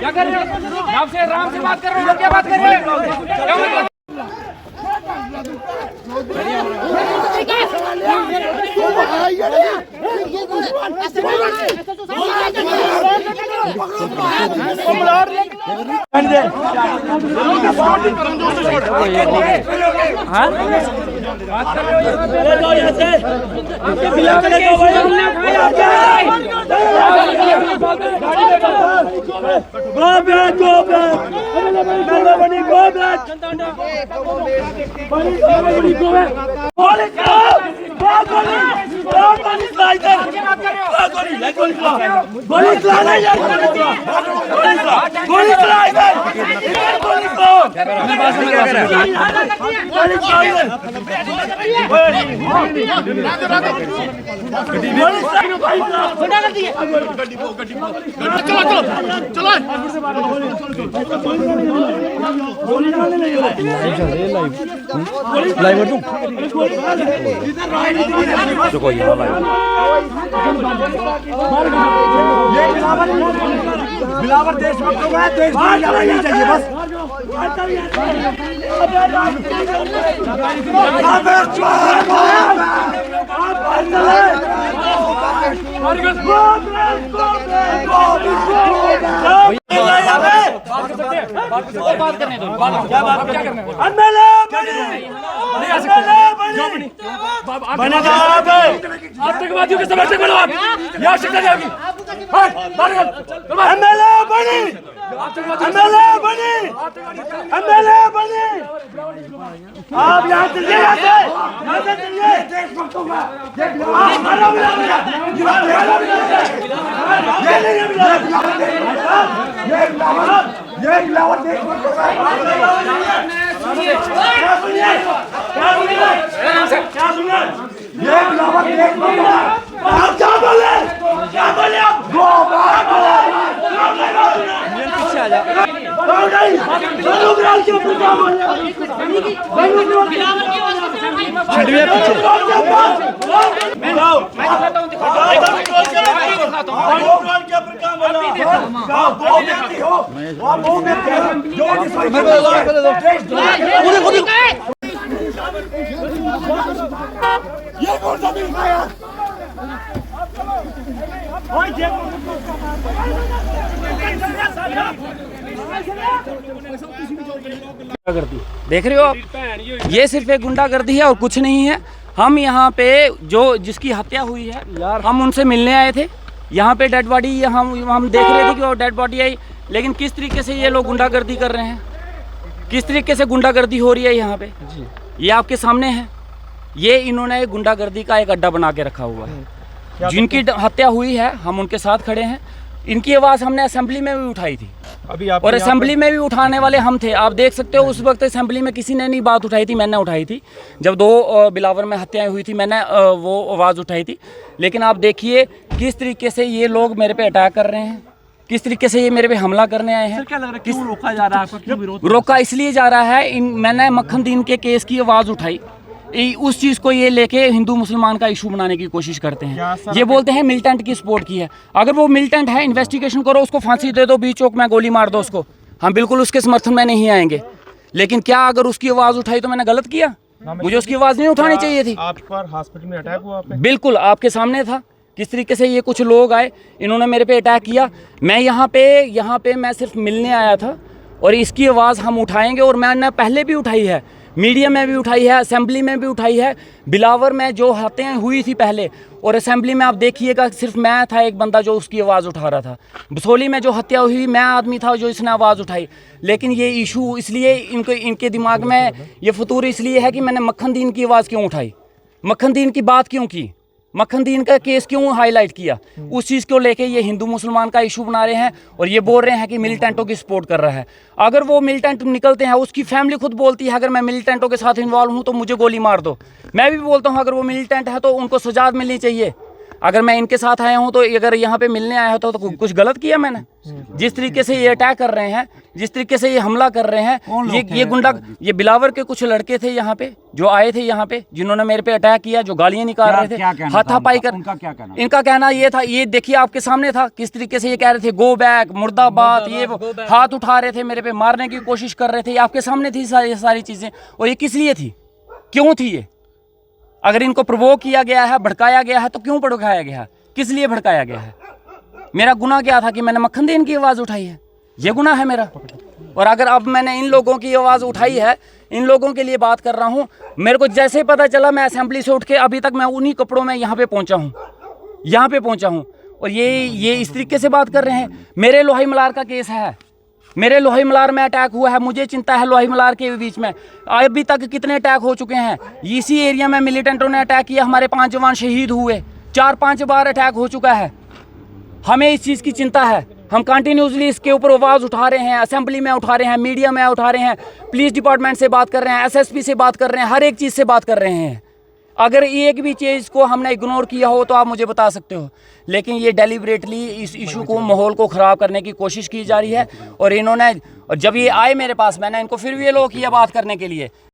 क्या कर रहे हो? राम से बात कर रहे हो, क्या बात कर रहे हो? बिलावर देशभक्त को मैं देश नहीं चाहिए बस बात करने दो। आतंकवादियों के समर्थक बनो आप, यहाँ शिक्षा जाएगी। आप यहाँ चलिए, यहाँ से चलिए। ये कौन सा दिन है? देख रहे हो आप, ये सिर्फ एक गुंडागर्दी है और कुछ नहीं है। हम यहाँ पे जो जिसकी हत्या हुई है यार, हम उनसे मिलने आए थे। यहाँ पे डेड बॉडी हम देख रहे थे कि वो डेड बॉडी आई, लेकिन किस तरीके से ये लोग गुंडागर्दी कर रहे हैं, किस तरीके से गुंडागर्दी हो रही है यहाँ पे, ये आपके सामने है। ये इन्होंने गुंडागर्दी का एक अड्डा बना के रखा हुआ है। जिनकी हत्या हुई है हम उनके साथ खड़े हैं। इनकी आवाज़ हमने असेंबली में भी उठाई थी अभी और असेंबली में भी उठाने वाले हम थे। आप देख सकते हो उस वक्त असेंबली में किसी ने नहीं बात उठाई थी, मैंने उठाई थी। जब 2 बिलावर में हत्याएं हुई थी मैंने वो आवाज़ उठाई थी। लेकिन आप देखिए किस तरीके से ये लोग मेरे पे अटैक कर रहे हैं, किस तरीके से ये मेरे पे हमला करने आए हैं। क्या लग रहा है क्यों रोका जा रहा है आपको, क्यों विरोध? रोका इसलिए जा रहा है, मैंने मक्खन दीन के केस की आवाज़ उठाई। उस चीज़ को ये लेके हिंदू मुसलमान का इशू बनाने की कोशिश करते हैं। ये बोलते हैं मिलिटेंट की सपोर्ट की है। अगर वो मिलिटेंट है, इन्वेस्टिगेशन करो, उसको फांसी दे दो, बीच चौक में गोली मार दो उसको, हम बिल्कुल उसके समर्थन में नहीं आएंगे। लेकिन क्या अगर उसकी आवाज़ उठाई तो मैंने गलत किया? मुझे उसकी आवाज़ नहीं उठानी चाहिए थी। आप पर हॉस्पिटल में अटैक हुआ? बिल्कुल आपके सामने था किस तरीके से ये कुछ लोग आए, इन्होंने मेरे पे अटैक किया। मैं यहाँ पे मैं सिर्फ मिलने आया था और इसकी आवाज़ हम उठाएंगे। और मैंने पहले भी उठाई है, मीडिया में भी उठाई है, असेंबली में भी उठाई है। बिलावर में जो हत्याएं हुई थी पहले और असेंबली में आप देखिएगा सिर्फ मैं था एक बंदा जो उसकी आवाज़ उठा रहा था। बसोली में जो हत्या हुई मैं आदमी था जो इसने आवाज़ उठाई। लेकिन ये इशू इसलिए इनके दिमाग में ये फतूर इसलिए है कि मैंने मक्खन दीन की आवाज़ क्यों उठाई, मक्खन दीन की बात क्यों की, मक्खन दीन का केस क्यों हाईलाइट किया। उस चीज़ को लेके ये हिंदू मुसलमान का इशू बना रहे हैं और ये बोल रहे हैं कि मिलिटेंटों की सपोर्ट कर रहा है। अगर वो मिलिटेंट निकलते हैं, उसकी फैमिली खुद बोलती है अगर मैं मिलिटेंटों के साथ इन्वॉल्व हूँ तो मुझे गोली मार दो। मैं भी बोलता हूँ अगर वो मिलिटेंट है तो उनको सजा मिलनी चाहिए। अगर मैं इनके साथ आया हूँ तो अगर यहाँ पे मिलने आया होता तो कुछ गलत किया मैंने? जिस तरीके से ये अटैक कर रहे हैं, जिस तरीके से ये हमला कर रहे हैं, ये गुंडा, ये बिलावर के कुछ लड़के थे यहाँ पे जो आए थे यहाँ पे, जिन्होंने मेरे पे अटैक किया, जो गालियां निकाल रहे थे, हाथापाई कर। इनका कहना ये था, ये देखिए आपके सामने था किस तरीके से ये कह रहे थे गो बैक, मुर्दाबाद, ये हाथ उठा रहे थे मेरे पे, मारने की कोशिश कर रहे थे। ये आपके सामने थी सारी चीजें। और ये किस लिए थी, क्यों थी ये? अगर इनको प्रोवोक किया गया है, भड़काया गया है, तो क्यों भड़काया गया है, किस लिए भड़काया गया है? मेरा गुनाह क्या था कि मैंने मक्खन देन की आवाज़ उठाई है? ये गुनाह है मेरा। और अगर अब मैंने इन लोगों की आवाज़ उठाई है, इन लोगों के लिए बात कर रहा हूँ, मेरे को जैसे ही पता चला मैं असेंबली से उठ के अभी तक मैं उन्हीं कपड़ों में यहाँ पे पहुँचा हूँ, और ये इस तरीके से बात कर रहे हैं। मेरे लोहाई मलार का केस है, मेरे लोहाई मलार में अटैक हुआ है, मुझे चिंता है लोहाई मलार के बीच में। अभी तक कितने अटैक हो चुके हैं, इसी एरिया में मिलिटेंटों ने अटैक किया, हमारे 5 जवान शहीद हुए, 4-5 बार अटैक हो चुका है। हमें इस चीज़ की चिंता है, हम कंटिन्यूसली इसके ऊपर आवाज़ उठा रहे हैं, असेंबली में उठा रहे हैं, मीडिया में उठा रहे हैं, पुलिस डिपार्टमेंट से बात कर रहे हैं, एसएसपी से बात कर रहे हैं, हर एक चीज़ से बात कर रहे हैं। अगर एक भी चीज़ को हमने इग्नोर किया हो तो आप मुझे बता सकते हो, लेकिन ये डेलिबरेटली इस इशू को, माहौल को ख़राब करने की कोशिश की जा रही है। और इन्होंने, जब ये आए मेरे पास, मैंने इनको फिर भी अलो किया बात करने के लिए,